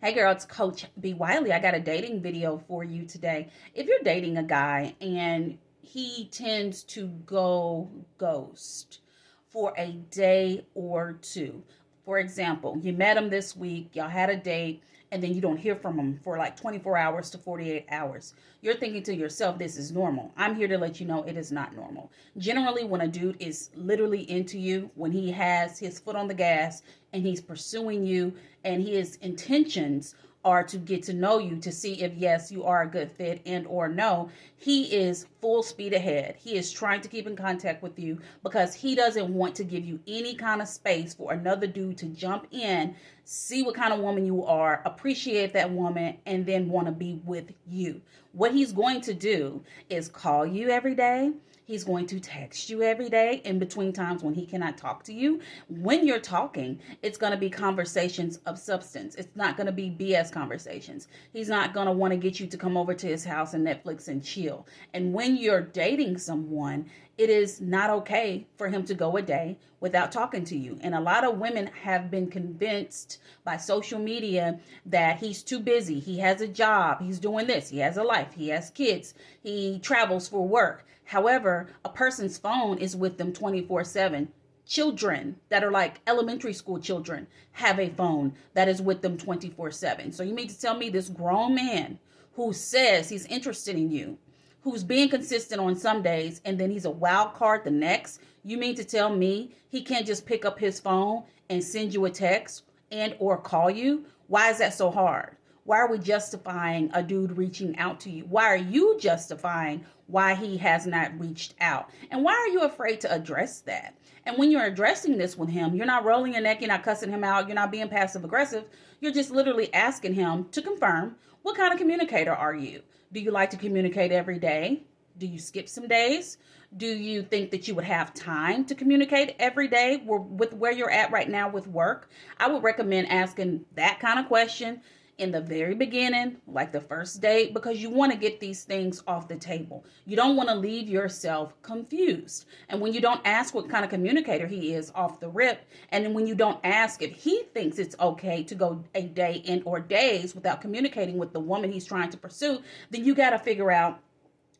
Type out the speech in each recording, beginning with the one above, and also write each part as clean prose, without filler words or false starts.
Hey girl, it's Coach B. Wiley. I got a dating video for you today. If you're dating a guy and he tends to go ghost for a day or two, for example, you met him this week, y'all had a date, and then you don't hear from him for like 24 hours to 48 hours. You're thinking to yourself, this is normal. I'm here to let you know it is not normal. Generally, when a dude is literally into you, when he has his foot on the gas and he's pursuing you and his intentions are to get to know you to see if yes you are a good fit and or no, he is full speed ahead. He is trying to keep in contact with you because he doesn't want to give you any kind of space for another dude to jump in, see what kind of woman you are, appreciate that woman, and then want to be with you. What he's going to do is call you every day. He's going to text you every day in between times when he cannot talk to you. When you're talking, it's going to be conversations of substance. It's not going to be BS conversations. He's not going to want to get you to come over to his house and Netflix and chill. And when you're dating someone, it is not okay for him to go a day without talking to you. And a lot of women have been convinced by social media that he's too busy. He has a job. He's doing this. He has a life. He has kids. He travels for work. However, a person's phone is with them 24/7. Children that are like elementary school children have a phone that is with them 24/7. So you mean to tell me this grown man who says he's interested in you, who's being consistent on some days, and then he's a wild card the next, you mean to tell me he can't just pick up his phone and send you a text and or call you? Why is that so hard? Why are we justifying a dude reaching out to you? Why are you justifying why he has not reached out? And why are you afraid to address that? And when you're addressing this with him, you're not rolling your neck, you're not cussing him out, you're not being passive aggressive. You're just literally asking him to confirm, what kind of communicator are you? Do you like to communicate every day? Do you skip some days? Do you think that you would have time to communicate every day with where you're at right now with work? I would recommend asking that kind of question in the very beginning, like the first date, because you want to get these things off the table. You don't want to leave yourself confused. And when you don't ask what kind of communicator he is off the rip, and then when you don't ask if he thinks it's okay to go a day and or days without communicating with the woman he's trying to pursue, then you got to figure out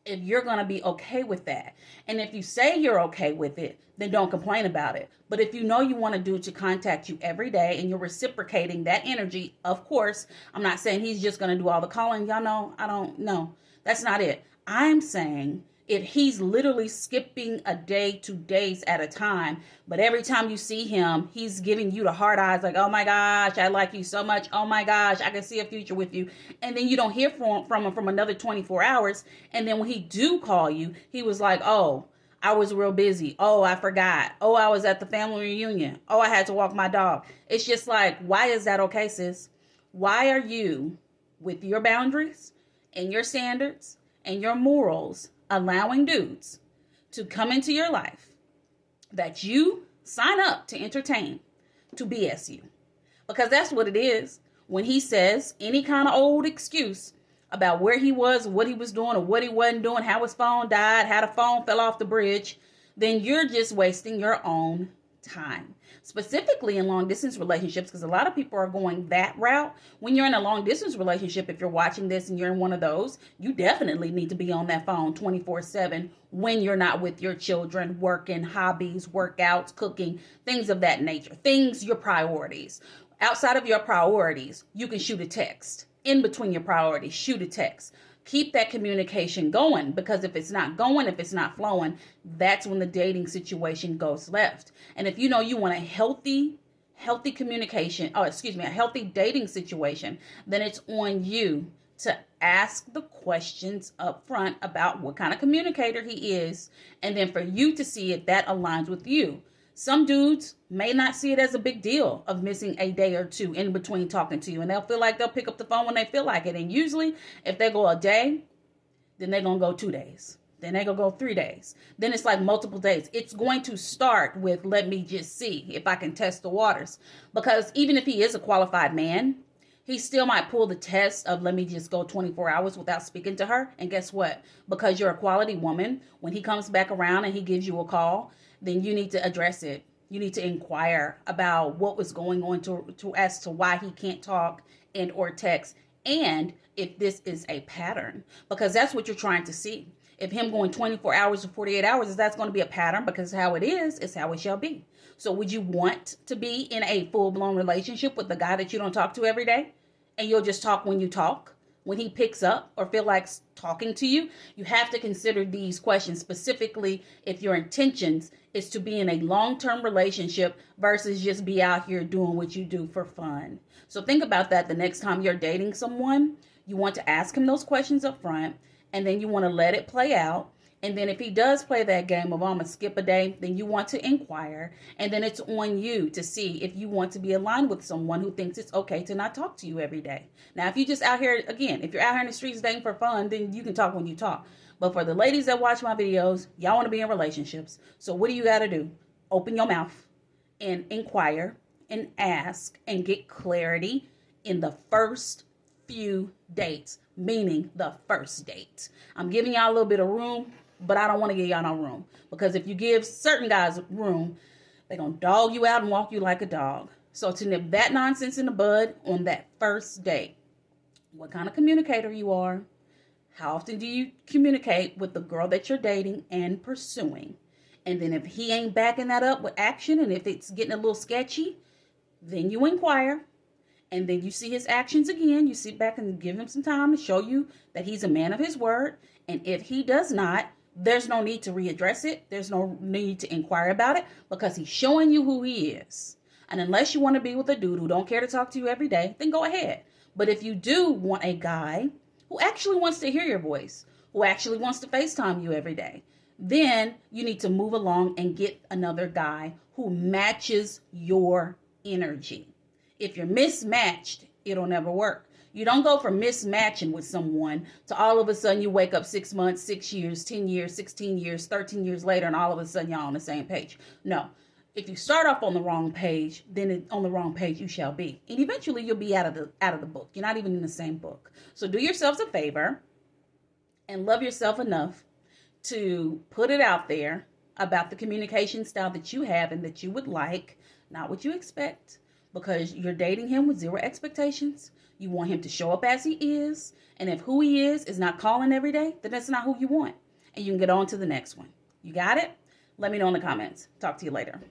if you're going to be okay with that. And if you say you're okay with it, then don't complain about it. But if you know you want a dude to contact you every day and you're reciprocating that energy, of course, I'm not saying he's just going to do all the calling. Y'all know, I don't know. That's not it. I'm saying if he's literally skipping a day, 2 days at a time, but every time you see him, he's giving you the hard eyes like, oh my gosh, I like you so much. Oh my gosh, I can see a future with you. And then you don't hear from him from another 24 hours. And then when he do call you, he was like, oh, I was real busy. Oh, I forgot. Oh, I was at the family reunion. Oh, I had to walk my dog. It's just like, why is that okay, sis? Why are you, with your boundaries and your standards and your morals, allowing dudes to come into your life that you sign up to entertain to BS you? Because that's what it is. When he says any kind of old excuse about where he was, what he was doing, or what he wasn't doing, how his phone died, how the phone fell off the bridge, then you're just wasting your own time. Specifically in long distance relationships, because a lot of people are going that route. When you're in a long distance relationship, if you're watching this and you're in one of those, you definitely need to be on that phone 24/7 when you're not with your children, working, hobbies, workouts, cooking, things of that nature, things, your priorities. Outside of your priorities, you can shoot a text. In between your priorities, shoot a text. Keep that communication going, because if it's not going, if it's not flowing, that's when the dating situation goes left. And if you know you want a healthy communication, a healthy dating situation, then it's on you to ask the questions up front about what kind of communicator he is, and then for you to see if that aligns with you. Some dudes may not see it as a big deal of missing a day or two in between talking to you, and they'll feel like they'll pick up the phone when they feel like it. And usually if they go a day, then they're going to go 2 days. Then they're going to go 3 days. Then it's like multiple days. It's going to start with, let me just see if I can test the waters. Because even if he is a qualified man, he still might pull the test of, let me just go 24 hours without speaking to her. And guess what? Because you're a quality woman, when he comes back around and he gives you a call, then you need to address it. You need to inquire about what was going on to as to why he can't talk and or text, and if this is a pattern, because that's what you're trying to see. If him going 24 hours to 48 hours, is that's going to be a pattern, because how it is how it shall be. So would you want to be in a full-blown relationship with the guy that you don't talk to every day, and you'll just talk when you talk, when he picks up or feel like talking to you? You have to consider these questions, specifically if your intentions is to be in a long-term relationship versus just be out here doing what you do for fun. So think about that the next time you're dating someone. You want to ask him those questions up front, and then you want to let it play out. And then if he does play that game of I'm going to skip a day, then you want to inquire. And then it's on you to see if you want to be aligned with someone who thinks it's okay to not talk to you every day. Now, if you just out here, again, if you're out here in the streets dating for fun, then you can talk when you talk. But for the ladies that watch my videos, y'all want to be in relationships. So what do you got to do? Open your mouth and inquire and ask and get clarity in the first few dates, meaning the first date. I'm giving y'all a little bit of room, but I don't want to give y'all no room, because if you give certain guys room, they're going to dog you out and walk you like a dog. So to nip that nonsense in the bud on that first date, what kind of communicator you are, how often do you communicate with the girl that you're dating and pursuing, and then if he ain't backing that up with action, and if it's getting a little sketchy, then you inquire. And then you see his actions again. You sit back and give him some time to show you that he's a man of his word. And if he does not, there's no need to readdress it. There's no need to inquire about it, because he's showing you who he is. And unless you want to be with a dude who don't care to talk to you every day, then go ahead. But if you do want a guy who actually wants to hear your voice, who actually wants to FaceTime you every day, then you need to move along and get another guy who matches your energy. If you're mismatched, it'll never work. You don't go from mismatching with someone to all of a sudden you wake up 6 months, 6 years, 10 years, 16 years, 13 years later, and all of a sudden y'all on the same page. No. If you start off on the wrong page, then on the wrong page you shall be. And eventually you'll be out of the book. You're not even in the same book. So do yourselves a favor and love yourself enough to put it out there about the communication style that you have and that you would like, not what you expect. Because you're dating him with zero expectations. You want him to show up as he is. And if who he is not calling every day, then that's not who you want. And you can get on to the next one. You got it? Let me know in the comments. Talk to you later.